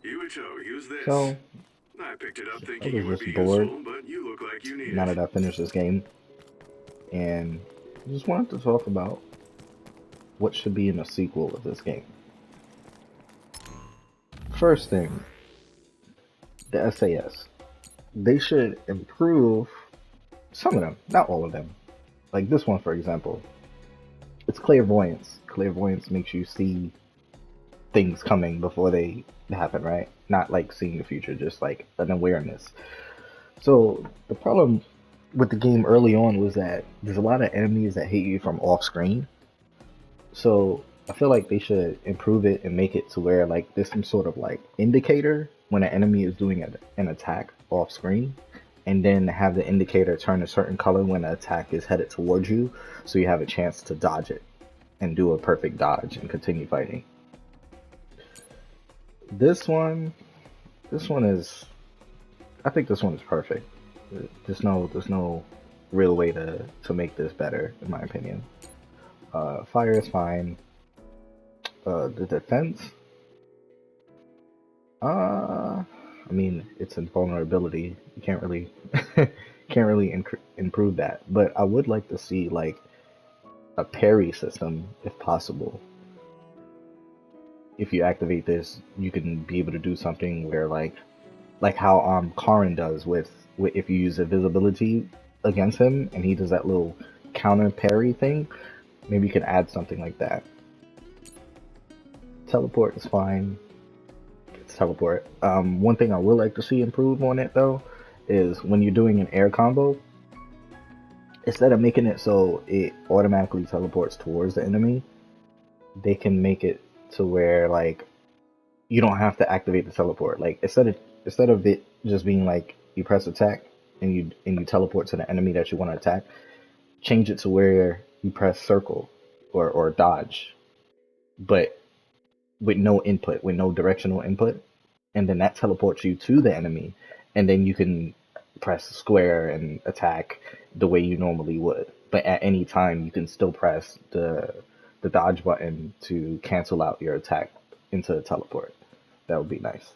Use this. So I picked it up I thinking was it would just be bored useful, but you look like you need now it. that I finished this game, and just wanted to talk about what should be in a sequel of this game. First thing, the SAS. They should improve some of them, not all of them. Like this one, for example, it's clairvoyance. Clairvoyance makes you see things coming before they happen, right? Not like seeing the future, just like an awareness. So the problem with the game early on was that there's a lot of enemies that hit you from off screen. So I feel like they should improve it and make it to where like there's some sort of like indicator when an enemy is doing an attack off screen, and then have the indicator turn a certain color when the attack is headed towards you, so you have a chance to dodge it and do a perfect dodge and continue fighting. This one, this one is, I think this one is perfect. There's no real way to make this better, in my opinion. Fire is fine. The defense, I mean, it's invulnerability. You can't really can't really improve that. But I would like to see like a parry system if possible. If you activate this, you can be able to do something where like how Karin does with if you use invisibility against him and he does that little counter parry thing. Maybe you can add something like that. Teleport is fine. It's teleport. One thing I would like to see improve on it though is when you're doing an air combo, instead of making it so it automatically teleports towards the enemy, they can make it to where like you don't have to activate the teleport. Like instead of it just being like you press attack and you teleport to the enemy that you want to attack, change it to where you press circle or dodge, but with no input, with no directional input, and then that teleports you to the enemy, and then you can press square and attack the way you normally would. But at any time, you can still press the dodge button to cancel out your attack into the teleport. That would be nice.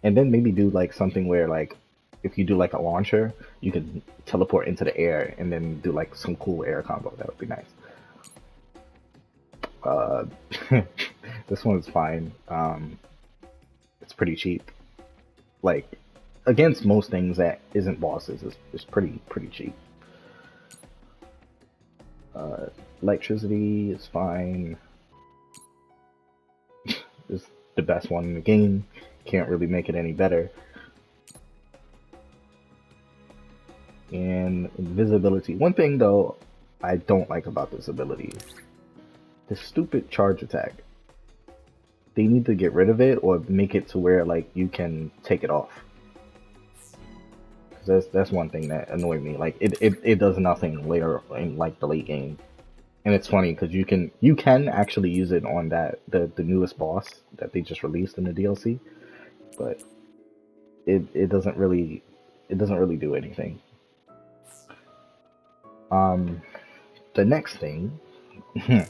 And then maybe do like something where like if you do like a launcher, you can teleport into the air and then do like some cool air combo. That would be nice. Uh, this one's fine. It's pretty cheap. Like against most things that isn't bosses, is pretty cheap. Uh, Electricity is fine. It's the best one in the game. Can't really make it any better. And invisibility. One thing though, I don't like about this ability, the stupid charge attack. They need to get rid of it or make it to where like you can take it off. Cause that's one thing that annoyed me. Like it does nothing later in like the late game. And it's funny because you can actually use it on that the newest boss that they just released in the DLC, but it doesn't really do anything. Um, the next thing, the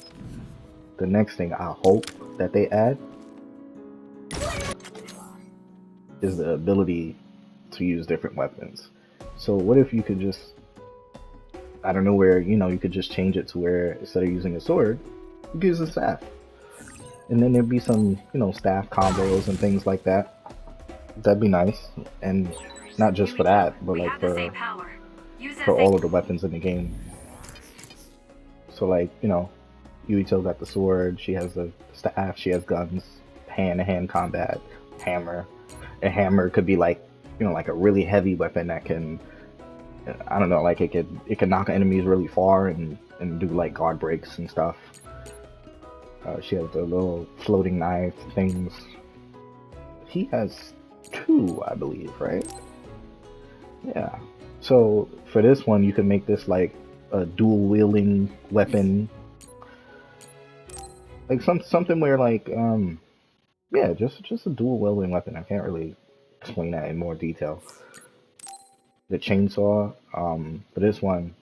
next thing I hope that they add is the ability to use different weapons. So what if you could just, I don't know where, you could just change it to where instead of using a sword, you could use a staff. And then there'd be some, staff combos and things like that. That'd be nice. And not just for that, but like for all of the weapons in the game. So like, Yuito got the sword, she has the staff, she has guns, hand to hand combat, hammer. A hammer could be like, like a really heavy weapon that can, I don't know, like it can knock enemies really far and do like guard breaks and stuff. She has the little floating knife things. He has two, I believe, right? Yeah. So for this one, you can make this like a dual wielding weapon, like something where like yeah, just a dual wielding weapon. I can't really explain that in more detail. The chainsaw, for this one,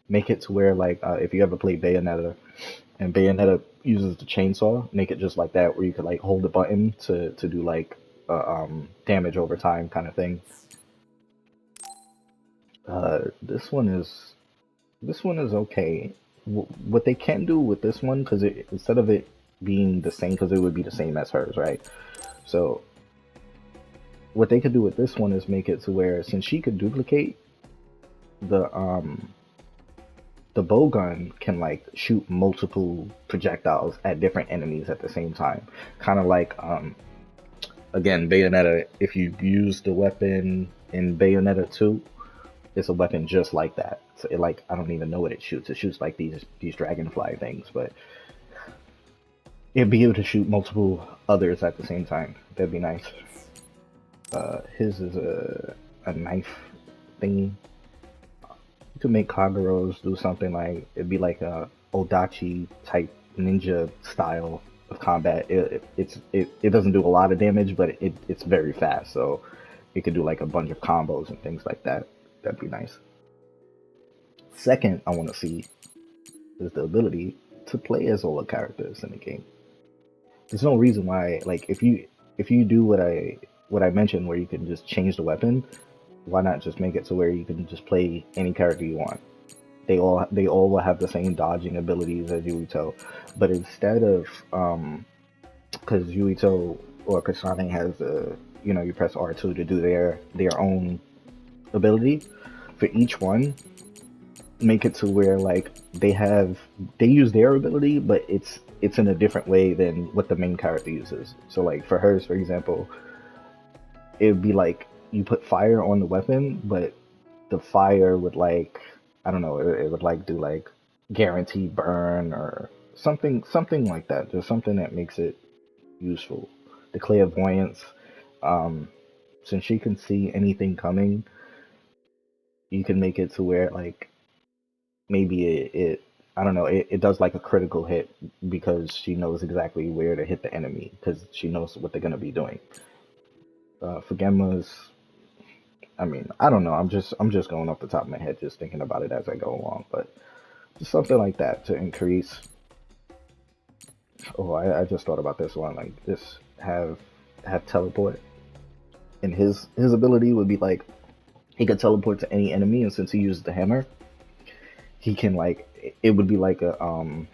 make it to where like if you ever play Bayonetta, And Bayonetta uses the chainsaw, make it just like that, where you could like hold the button to do like damage over time kind of thing. This one is okay. What they can do with this one, because instead of it being the same, because it would be the same as hers, right? So what they could do with this one is make it to where, since she could duplicate, the bow gun can like shoot multiple projectiles at different enemies at the same time. Kind of like again, Bayonetta, if you use the weapon in Bayonetta 2, it's a weapon just like that. So it like, I don't even know what it shoots. It shoots like these dragonfly things, but it'd be able to shoot multiple others at the same time. That'd be nice. His is a knife thingy. You could make Kagero's do something like, it'd be like a Odachi type ninja style of combat. It doesn't do a lot of damage, but it's very fast, so it could do like a bunch of combos and things like that. That'd be nice. Second, I want to see is the ability to play as all the characters in the game. There's no reason why, like, if you do what I mentioned, where you can just change the weapon, why not just make it to where you can just play any character you want? They all will have the same dodging abilities as Yuito, but instead of because Yuito or Kasane has you press R2 to do their own ability. For each one, make it to where like they use their ability, but it's in a different way than what the main character uses. So like for hers, for example, it would be like you put fire on the weapon, but the fire would like, I don't know, it would like do like guaranteed burn or something like that. Just something that makes it useful. The clairvoyance, since she can see anything coming, you can make it to where like maybe it I don't know, it does like a critical hit because she knows exactly where to hit the enemy because she knows what they're gonna be doing. For Genma's, I mean, I don't know. I'm just going off the top of my head, just thinking about it as I go along. But just something like that to increase. Oh, I just thought about this one. Like this have teleport, and his ability would be like he could teleport to any enemy, and since he uses the hammer, he can like it would be like a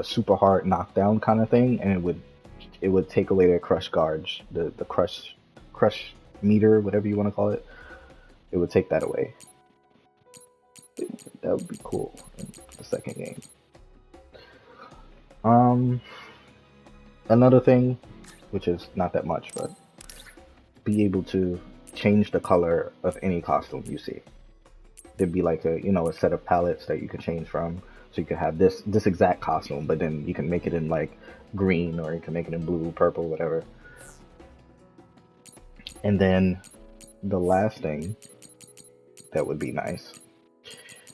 super hard knockdown kind of thing, and it would take away their crush guards, the crush meter, whatever you want to call it. It would take that away. That would be cool in the second game. Another thing, which is not that much, but be able to change the color of any costume you see. There'd be like a set of palettes that you could change from, so you could have this exact costume, but then you can make it in like green, or you can make it in blue, purple, whatever. And then the last thing that would be nice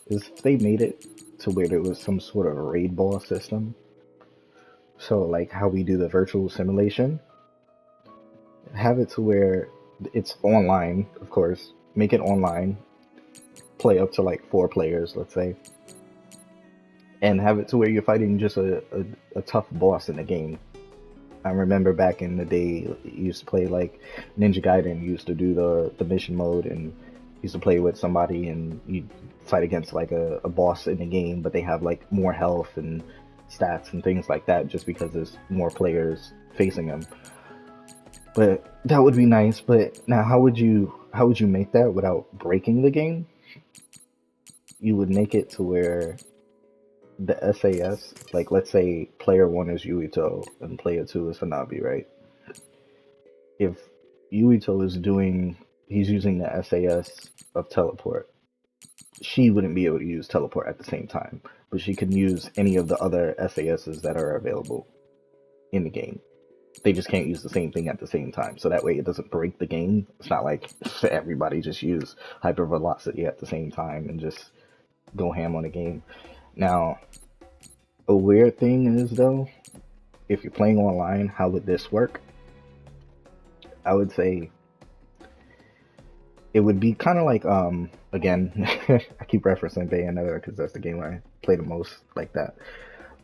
is if they made it to where there was some sort of raid boss system. So like how we do the virtual simulation, have it to where it's online, of course. Make it online, play up to like 4 players, let's say, and have it to where you're fighting just a tough boss in the game. I remember back in the day, you used to play like Ninja Gaiden. You used to do the mission mode, and used to play with somebody, and you fight against like a boss in the game, but they have like more health and stats and things like that, just because there's more players facing them. But that would be nice. But now, how would you make that without breaking the game? You would make it to where the SAS, like let's say player 1 is Yuito and player 2 is Hanabi, right? If Yuito he's using the SAS of teleport, she wouldn't be able to use teleport at the same time, but she can use any of the other SASs that are available in the game. They just can't use the same thing at the same time, so that way it doesn't break the game. It's not like everybody just use hypervelocity at the same time and just go ham on the game. Now, a weird thing is though, if you're playing online, how would this work? I would say it would be kind of like again, I keep referencing Bayonetta because that's the game I play the most like that.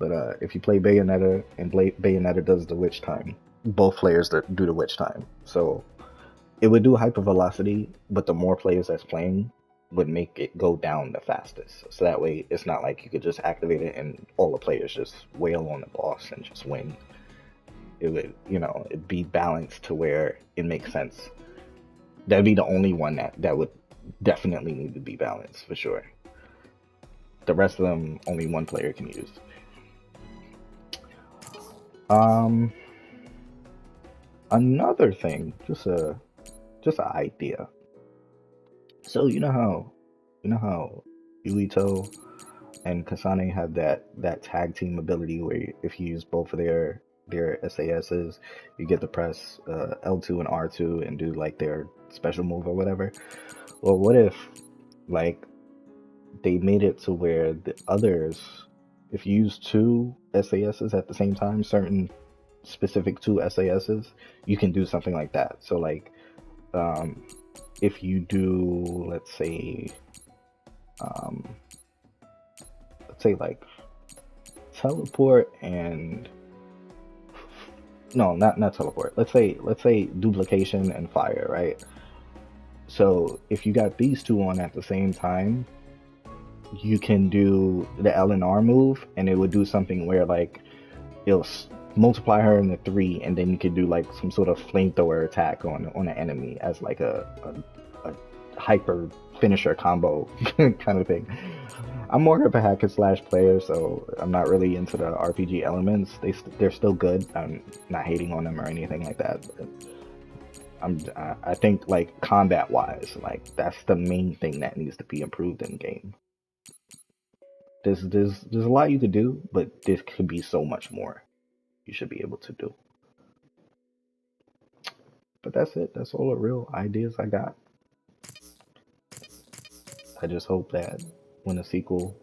but if you play Bayonetta and Bayonetta does the witch time, both players do the witch time. So it would do hypervelocity, but the more players that's playing would make it go down the fastest. So that way, it's not like you could just activate it and all the players just wail on the boss and just win. It would, it'd be balanced to where it makes sense. That'd be the only one that would definitely need to be balanced for sure. The rest of them, only one player can use. Another thing, just an idea. So you know how Yuito and Kasane have that tag team ability where if you use both of their SASs, you get to press L2 and R2 and do like their special move or whatever. Well, what if like they made it to where the others, if you use two SASs at the same time, certain specific two SASs, you can do something like that. So like if you do, let's say like teleport and no, not teleport. Let's say duplication and fire, right? So if you got these two on at the same time, you can do the L and R move, and it would do something where like it'll multiply her into 3, and then you could do like some sort of flamethrower attack on an enemy as like a hyper finisher combo kind of thing. I'm more of a hack and slash player, so I'm not really into the RPG elements. They're still good. I'm not hating on them or anything like that. But I think like combat wise, like that's the main thing that needs to be improved in game. There's a lot you could do, but there could be so much more you should be able to do. But that's it. That's all the real ideas I got. I just hope that when the sequel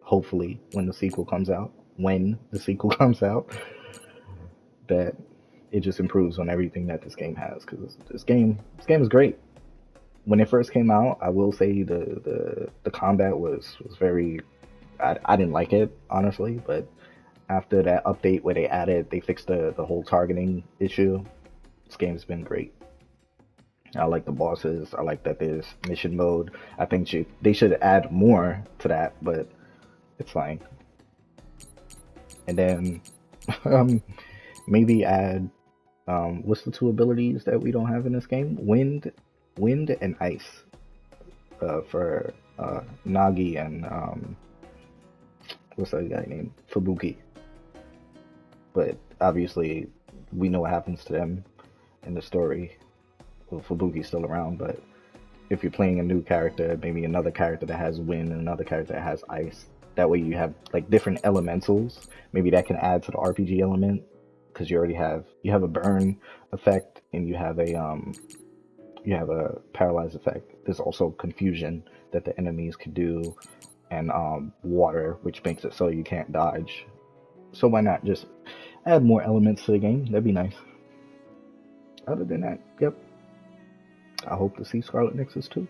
comes out, that it just improves on everything that this game has, because this game is great. When it first came out, I will say the combat was very, I didn't like it honestly, but after that update where they fixed the whole targeting issue, this game's been great. I like the bosses. I like that there's mission mode. I think they should add more to that, but it's fine. And then maybe add what's the two abilities that we don't have in this game? Wind and ice for Nagi and what's that guy named? Fubuki. But obviously we know what happens to them in the story. Well, Fubuki's still around, but if you're playing a new character, maybe another character that has wind and another character that has ice, that way you have like different elementals. Maybe that can add to the RPG element, because you have a burn effect and you have a paralyzed effect. There's also confusion that the enemies could do, and water, which makes it so you can't dodge. So why not just add more elements to the game? That'd be nice. Other than that, yep. I hope to see Scarlet Nexus 2.